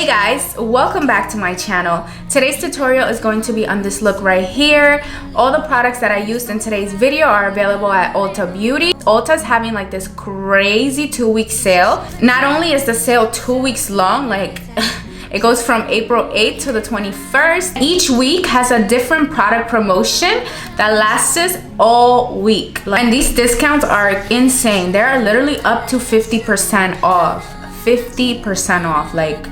Hey guys, welcome back to my channel. Today's tutorial is going to be on this look right here. All the products that I used in today's video are available at Ulta Beauty. Ulta is having like this crazy 2-week sale. Not only is the sale 2 weeks long, like it goes from April 8th to the 21st. Each week has a different product promotion that lasts all week. And these discounts are insane. They are literally up to 50% off. 50% off, like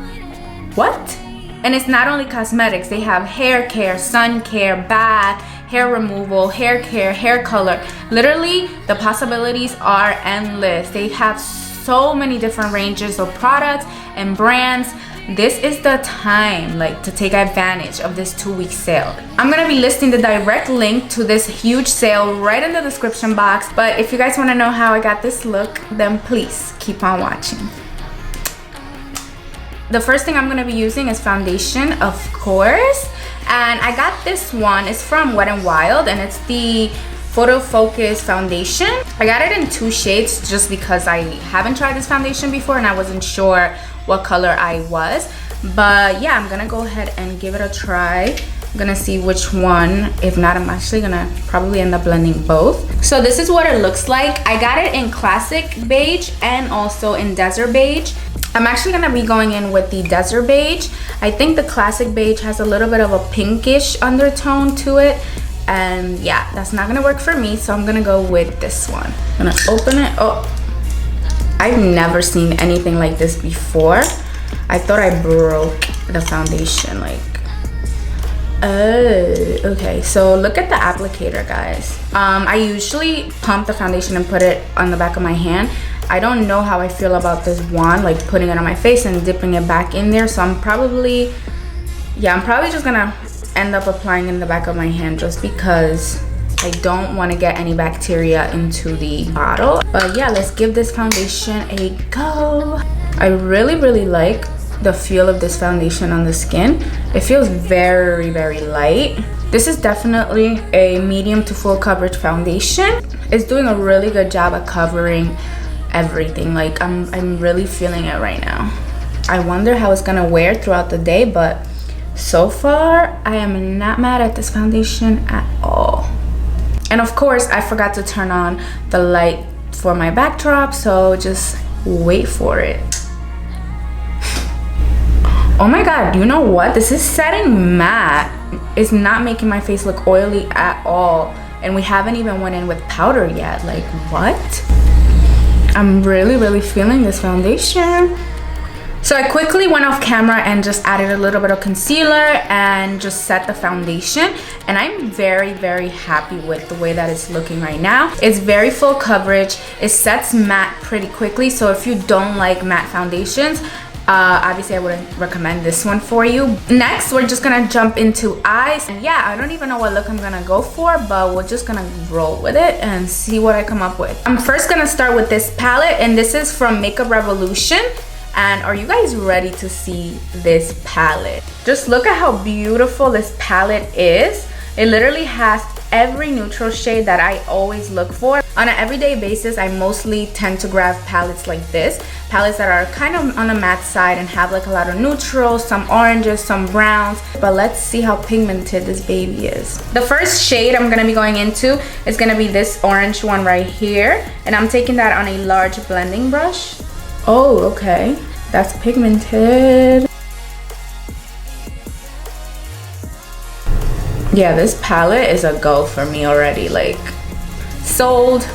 what? And it's not only cosmetics. They have hair care, sun care, bath, hair removal, hair care, hair color. Literally, the possibilities are endless. They have so many different ranges of products and brands. This is the time like to take advantage of this 2-week sale. I'm gonna be listing the direct link to this huge sale right in the description box. But if you guys wanna know how I got this look, then please keep on watching. The first thing I'm gonna be using is foundation, of course. And I got this one, it's from Wet n Wild, and it's the Photo Focus foundation. I got it in 2 shades just because I haven't tried this foundation before and I wasn't sure what color I was. But yeah, I'm gonna go ahead and give it a try. I'm gonna see which one. If not, I'm actually gonna probably end up blending both. So this is what it looks like. I got it in classic beige and also in desert beige. I'm actually gonna be going in with the desert beige. I think the classic beige has a little bit of a pinkish undertone to it. And yeah, that's not gonna work for me, so I'm gonna go with this one. I'm gonna open it. Oh, I've never seen anything like this before. I thought I broke the foundation, like. Oh, okay, so look at the applicator, guys. I usually pump the foundation and put it on the back of my hand. I don't know how I feel about this wand, like putting it on my face and dipping it back in there. So I'm probably just gonna end up applying in the back of my hand just because I don't want to get any bacteria into the bottle. But yeah, let's give this foundation a go. I really like the feel of this foundation on the skin. It feels very light. This is definitely a medium to full coverage foundation. It's doing a really good job at covering everything. Like I'm really feeling it right now. I wonder how it's gonna wear throughout the day, but so far I am not mad at this foundation at all. And of course I forgot to turn on the light for my backdrop, so just wait for it. Oh my god, you know what? This is setting matte. It's not making my face look oily at all. And we haven't even went in with powder yet. Like, what? I'm really feeling this foundation. So I quickly went off camera and just added a little bit of concealer and just set the foundation. And I'm very happy with the way that it's looking right now. It's very full coverage. It sets matte pretty quickly. So if you don't like matte foundations, obviously I wouldn't recommend this one for you. Next, we're just gonna jump into eyes. And yeah, I don't even know what look I'm gonna go for, but we're just gonna roll with it and see what I come up with. I'm first gonna start with this palette, and this is from Makeup Revolution. And are you guys ready to see this palette? Just look at how beautiful this palette is. It literally has every neutral shade that I always look for. On an everyday basis, I mostly tend to grab palettes like this. Palettes that are kind of on the matte side and have like a lot of neutrals, some oranges, some browns. But let's see how pigmented this baby is. The first shade I'm gonna be going into is gonna be this orange one right here. And I'm taking that on a large blending brush. Oh, okay, that's pigmented. Yeah, this palette is a go for me already, like, sold.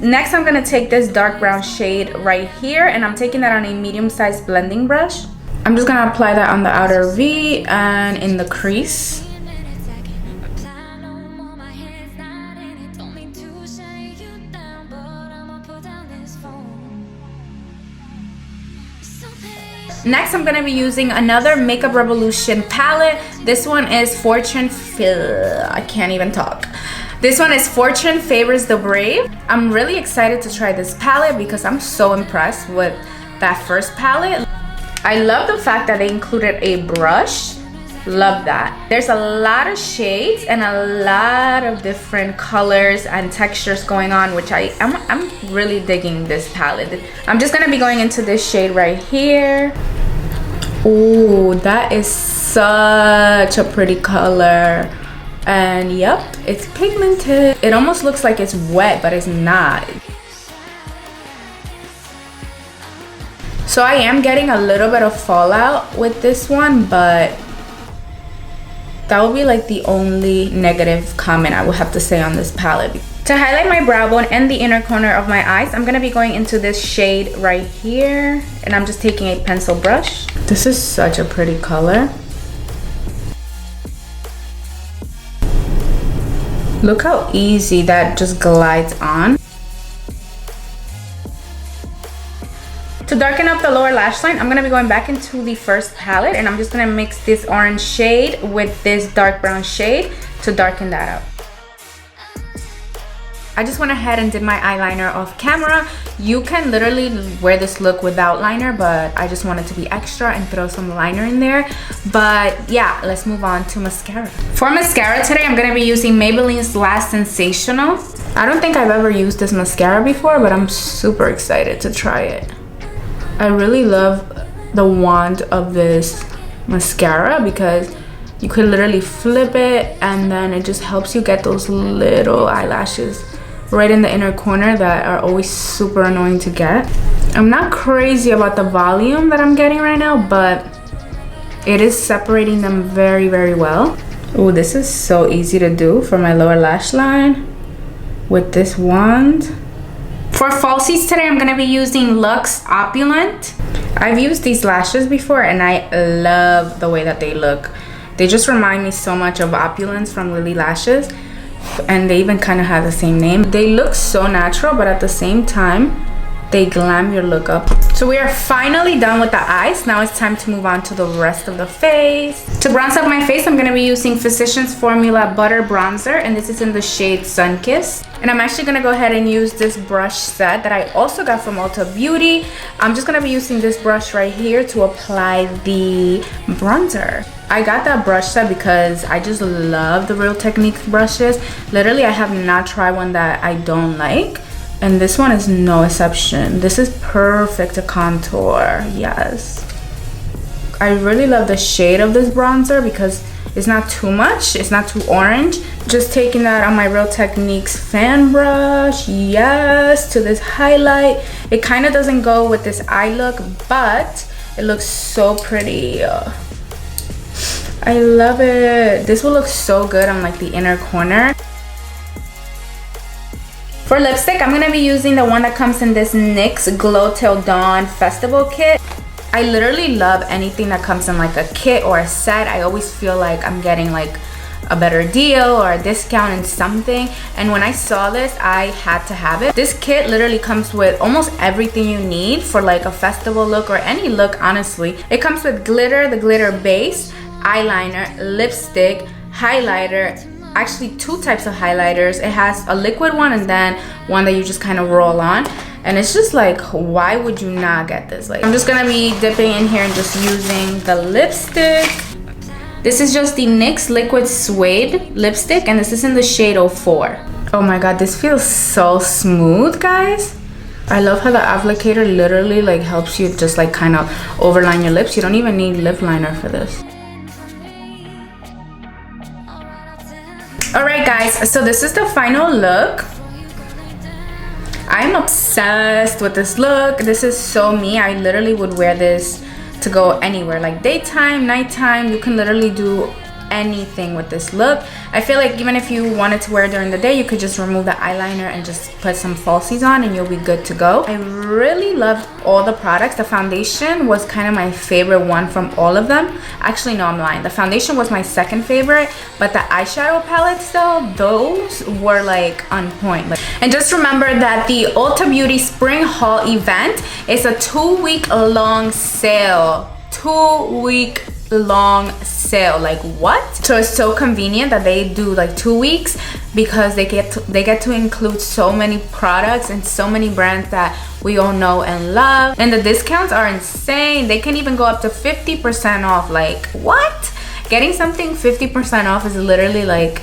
Next, I'm gonna take this dark brown shade right here, and I'm taking that on a medium-sized blending brush. I'm just gonna apply that on the outer V and in the crease. Next, I'm gonna be using another Makeup Revolution palette. This one is I can't even talk. This one is Fortune Favors the Brave. I'm really excited to try this palette because I'm so impressed with that first palette. I love the fact that they included a brush. Love that. There's a lot of shades and a lot of different colors and textures going on, which I'm really digging this palette. I'm just gonna be going into this shade right here. Ooh, that is such a pretty color. And yep, it's pigmented. It almost looks like it's wet, but it's not. So I am getting a little bit of fallout with this one, but that would be like the only negative comment I would have to say on this palette. To highlight my brow bone and the inner corner of my eyes, I'm gonna be going into this shade right here, and I'm just taking a pencil brush. This is such a pretty color. Look how easy that just glides on. To darken up the lower lash line, I'm gonna be going back into the first palette, and I'm just gonna mix this orange shade with this dark brown shade to darken that up. I just went ahead and did my eyeliner off camera. You can literally wear this look without liner, but I just wanted to be extra and throw some liner in there. But yeah, let's move on to mascara. For mascara today, I'm gonna be using Maybelline's Lash Sensational. I don't think I've ever used this mascara before, but I'm super excited to try it. I really love the wand of this mascara because you could literally flip it and then it just helps you get those little eyelashes right in the inner corner that are always super annoying to get. I'm not crazy about the volume that I'm getting right now, but it is separating them very, very well. Oh, this is so easy to do for my lower lash line with this wand. For falsies today, I'm gonna be using Luxe Opulent. I've used these lashes before and I love the way that they look. They just remind me so much of Opulence from Lily Lashes, and they even kind of have the same name. They look so natural, but at the same time, they glam your look up. So we are finally done with the eyes. Now it's time to move on to the rest of the face. To bronze up my face, I'm gonna be using Physicians Formula Butter Bronzer, and this is in the shade Sunkissed. And I'm actually gonna go ahead and use this brush set that I also got from Ulta Beauty. I'm just gonna be using this brush right here to apply the bronzer. I got that brush set because I just love the Real Techniques brushes. Literally, I have not tried one that I don't like, and this one is no exception. This is perfect to contour, yes. I really love the shade of this bronzer because it's not too much, it's not too orange. Just taking that on my Real Techniques fan brush, yes, to this highlight. It kind of doesn't go with this eye look, but it looks so pretty. I love it. This will look so good on like the inner corner. For lipstick, I'm gonna be using the one that comes in this NYX Glow Till Dawn Festival Kit. I literally love anything that comes in like a kit or a set. I always feel like I'm getting like a better deal or a discount in something, and when I saw this, I had to have it. This kit literally comes with almost everything you need for like a festival look or any look, honestly. It comes with glitter, the glitter base, eyeliner, lipstick, highlighter, actually two types of highlighters. It has a liquid one and then one that you just kind of roll on, and it's just like, why would you not get this? Like, I'm just gonna be dipping in here and just using the lipstick. This is just the NYX Liquid Suade lipstick, and this is in the shade 04. Oh my god, this feels so smooth, guys. I love how the applicator literally like helps you just like kind of overline your lips. You don't even need lip liner for this. Alright guys, so this is the final look. I'm obsessed with this look. This is so me. I literally would wear this to go anywhere, like daytime, nighttime. You can literally do anything with this look. I feel like even if you wanted to wear it during the day, you could just remove the eyeliner and just put some falsies on and you'll be good to go. I really loved all the products. The foundation was kind of my favorite one from all of them. Actually, no, I'm lying. The foundation was my second favorite, but the eyeshadow palettes though, those were like on point. And just remember that the Ulta Beauty Spring Haul event is a 2-week long sale. 2-week long sale. Like, what? So it's so convenient that they do like 2 weeks because they get to include so many products and so many brands that we all know and love, and the discounts are insane. They can even go up to 50% off. Like, what? Getting something 50% off is literally like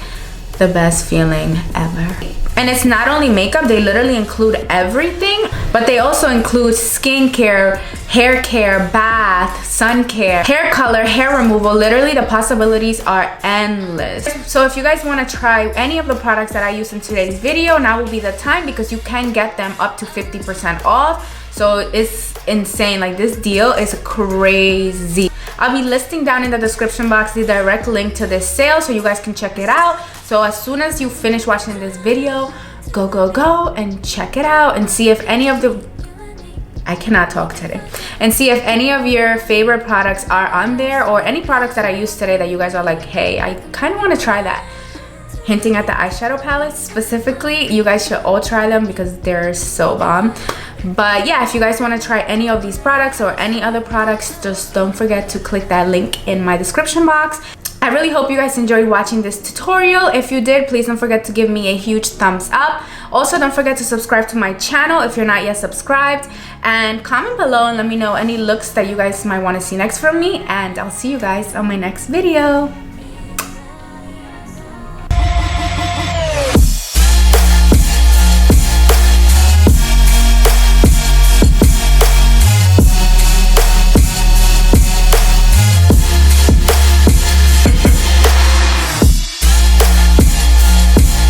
the best feeling ever. And it's not only makeup, they literally include everything, but they also include skincare, hair care, bath, sun care, hair color, hair removal. Literally the possibilities are endless. So if you guys want to try any of the products that I use in today's video, now will be the time, because you can get them up to 50% off. So it's insane. Like, this deal is crazy. I'll be listing down in the description box the direct link to this sale so you guys can check it out. So as soon as you finish watching this video, go and check it out and see if any of the, I cannot talk today, and see if any of your favorite products are on there, or any products that I used today that you guys are like, hey, I kind of want to try that. Hinting at the eyeshadow palettes specifically, you guys should all try them because they're so bomb. But yeah, if you guys want to try any of these products or any other products, just don't forget to click that link in my description box. I really hope you guys enjoyed watching this tutorial. If you did, please don't forget to give me a huge thumbs up. Also, don't forget to subscribe to my channel if you're not yet subscribed, and comment below and let me know any looks that you guys might want to see next from me, and I'll see you guys on my next video.